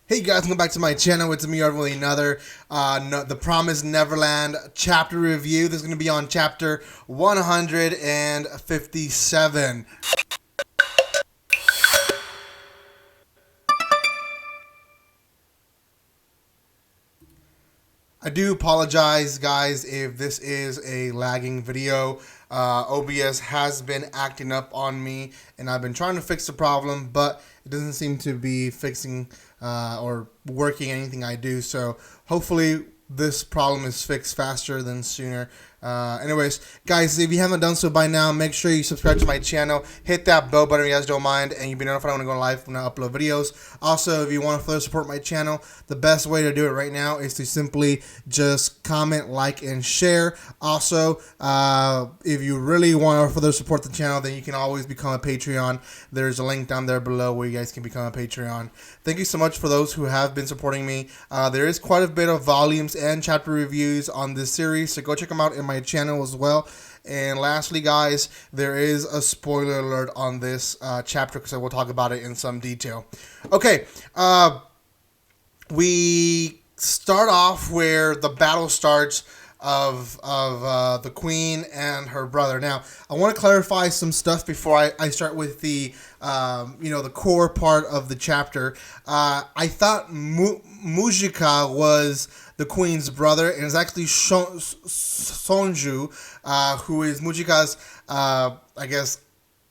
Hey guys, welcome back to my channel. It's me, with another The Promised Neverland chapter review. This is going to be on chapter 157. I do apologize, guys, if this is a lagging video. OBS has been acting up on me, and I've been trying to fix the problem, but it doesn't seem to be fixing or working anything I do. So hopefully this problem is fixed faster than sooner. Anyways, guys, if you haven't done so by now, make sure you subscribe to my channel, hit that bell button if you guys don't mind, and you'll be notified when I go live when I upload videos. Also, if you want to further support my channel, the best way to do it right now is to simply just comment, like, and share. Also, if you really want to further support the channel, then you can always become a Patreon. There's a link down there below where you guys can become a Patreon. Thank you so much for those who have been supporting me. There is quite a bit of volumes and chapter reviews on this series, so go check them out in my channel as well. And lastly, guys, there is a spoiler alert on this chapter because I will talk about it in some detail. Okay, we start off where the battle starts of the queen and her brother. Now, I want to clarify some stuff before I start with the the core part of the chapter. I thought Mujika was the queen's brother, and it's actually Sonju, who is Mujika's, I guess,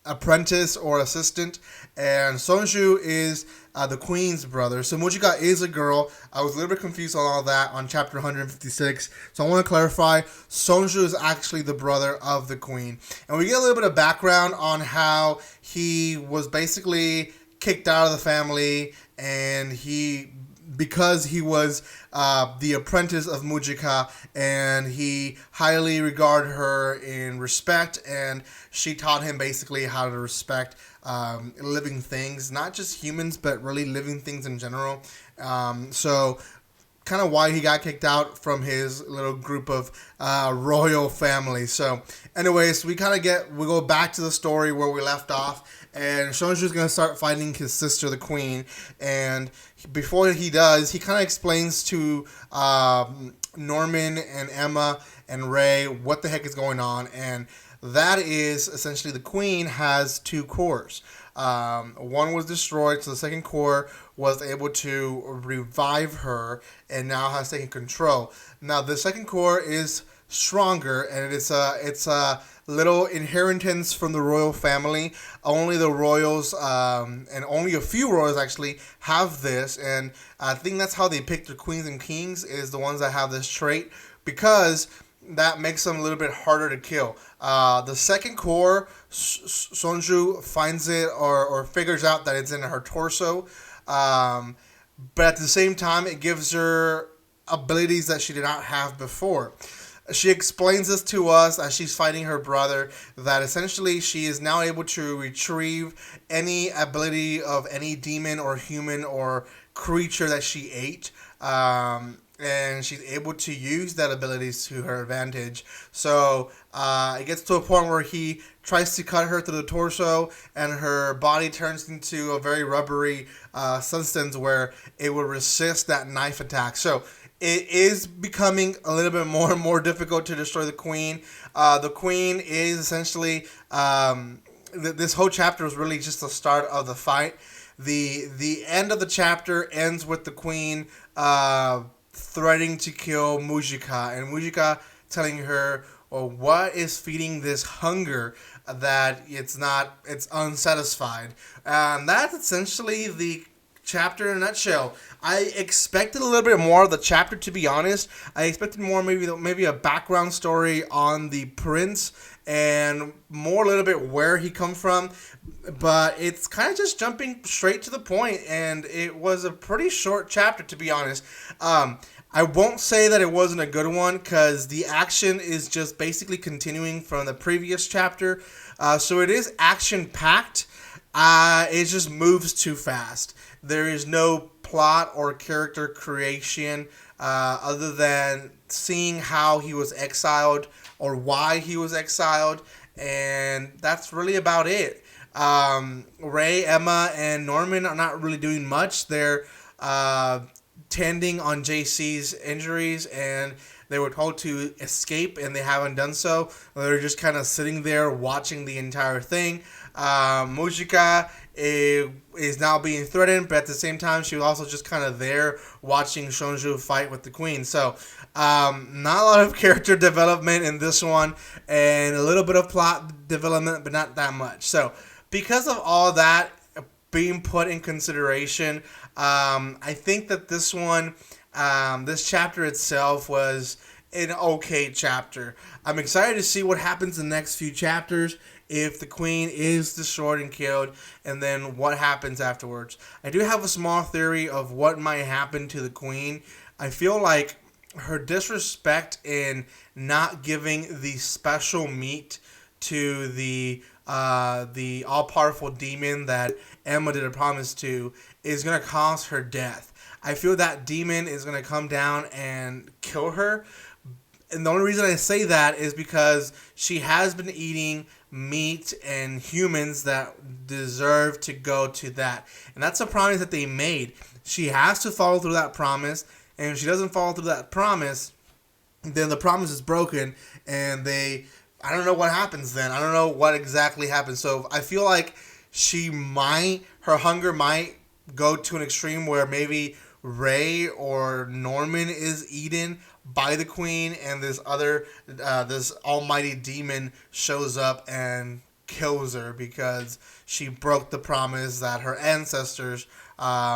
apprentice or assistant, and Sonju is the queen's brother. So Mujika is a girl. I was a little bit confused on all that on chapter 156. So I want to clarify, Sonju is actually the brother of the queen. And we get a little bit of background on how he was basically kicked out of the family, and because he was the apprentice of Mujika, and he highly regarded her in respect, and she taught him basically how to respect living things, not just humans, but really living things in general. So kind of why he got kicked out from his little group of royal family. So anyways, we go back to the story where we left off, and Shonju's going to start fighting his sister, the queen, and before he does, he kind of explains to Norman and Emma and Ray what the heck is going on, and that is essentially the queen has two cores. One was destroyed, so the second core was able to revive her and now has taken control. Now the second core is stronger, and it's a little inheritance from the royal family. Only the royals and only a few royals actually have this, and I think that's how they pick their queens and kings, is the ones that have this trait, because that makes them a little bit harder to kill. The second core, Sonju finds it or figures out that it's in her torso, but at the same time it gives her abilities that she did not have before. She explains this to us as she's fighting her brother, that essentially she is now able to retrieve any ability of any demon or human or creature that she ate. And she's able to use that ability to her advantage. So it gets to a point where he tries to cut her through the torso, and her body turns into a very rubbery substance where it will resist that knife attack. So it is becoming a little bit more and more difficult to destroy the queen. The queen is essentially, this whole chapter is really just the start of the fight. The end of the chapter ends with the queen threatening to kill Mujika, and Mujika telling her, well, what is feeding this hunger that it's unsatisfied. And that's essentially the chapter in a nutshell. I expected a little bit more of the chapter, to be honest. I expected more, maybe a background story on the prince, and more a little bit where he come from, but it's kind of just jumping straight to the point, and it was a pretty short chapter, to be honest. I won't say that it wasn't a good one, because the action is just basically continuing from the previous chapter, so it is action-packed. It just moves too fast. There is no plot or character creation other than seeing how he was exiled or why he was exiled, and that's really about it. Ray, Emma, and Norman are not really doing much. They're tending on JC's injuries, and they were told to escape, and they haven't done so. They're just kind of sitting there watching the entire thing. Mujika is now being threatened, but at the same time, she was also just kind of there watching Shonju fight with the queen. So, not a lot of character development in this one, and a little bit of plot development, but not that much. So, because of all that being put in consideration, I think that this one, this chapter itself was an okay chapter. I'm excited to see what happens in the next few chapters, if the queen is destroyed and killed, and then what happens afterwards. I do have a small theory of what might happen to the queen. I feel like her disrespect in not giving the special meat to the all-powerful demon that Emma did a promise to is going to cause her death. I feel that demon is going to come down and kill her. And the only reason I say that is because she has been eating meat and humans that deserve to go to that. And that's a promise that they made. She has to follow through that promise. And if she doesn't follow through that promise, then the promise is broken. And I don't know what happens then. I don't know what exactly happens. So I feel like her hunger might go to an extreme where maybe Ray or Norman is eaten by the queen, and this almighty demon shows up and kills her because she broke the promise that her ancestors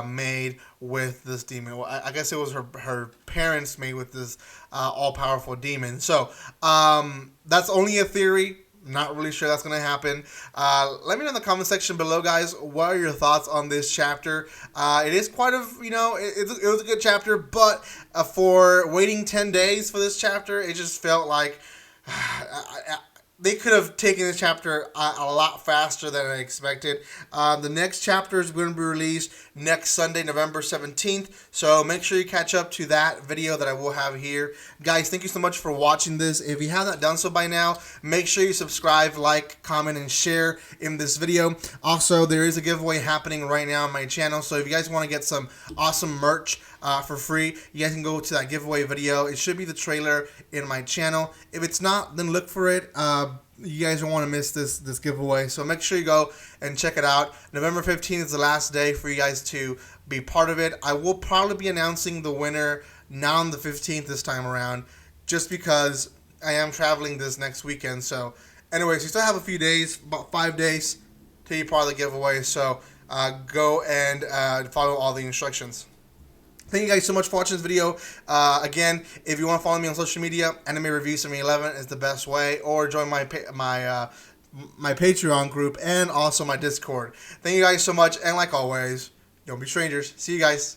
made with this demon. Well, I guess it was her parents made with this all-powerful demon. So that's only a theory. Not really sure that's going to happen. Let me know in the comment section below, guys. What are your thoughts on this chapter? It is quite it was a good chapter, but for waiting 10 days for this chapter, it just felt like they could have taken this chapter a lot faster than I expected. The next chapter is going to be released next Sunday, November 17th. So make sure you catch up to that video that I will have here. Guys, thank you so much for watching this. If you have not done so by now, make sure you subscribe, like, comment, and share in this video. Also, there is a giveaway happening right now on my channel. So if you guys want to get some awesome merch for free, you guys can go to that giveaway video. It should be the trailer in my channel. If it's not, then look for it. You guys don't want to miss this giveaway, so make sure you go and check it out. November 15th is the last day for you guys to be part of it. I will probably be announcing the winner not on the 15th this time around, just because I am traveling this next weekend. So anyways, you still have a few days, about 5 days, to be part of the giveaway. So go and follow all the instructions. Thank you guys so much for watching this video. Again, if you want to follow me on social media, Anime Review 711 is the best way, or join my Patreon group and also my Discord. Thank you guys so much, and like always, don't be strangers. See you guys.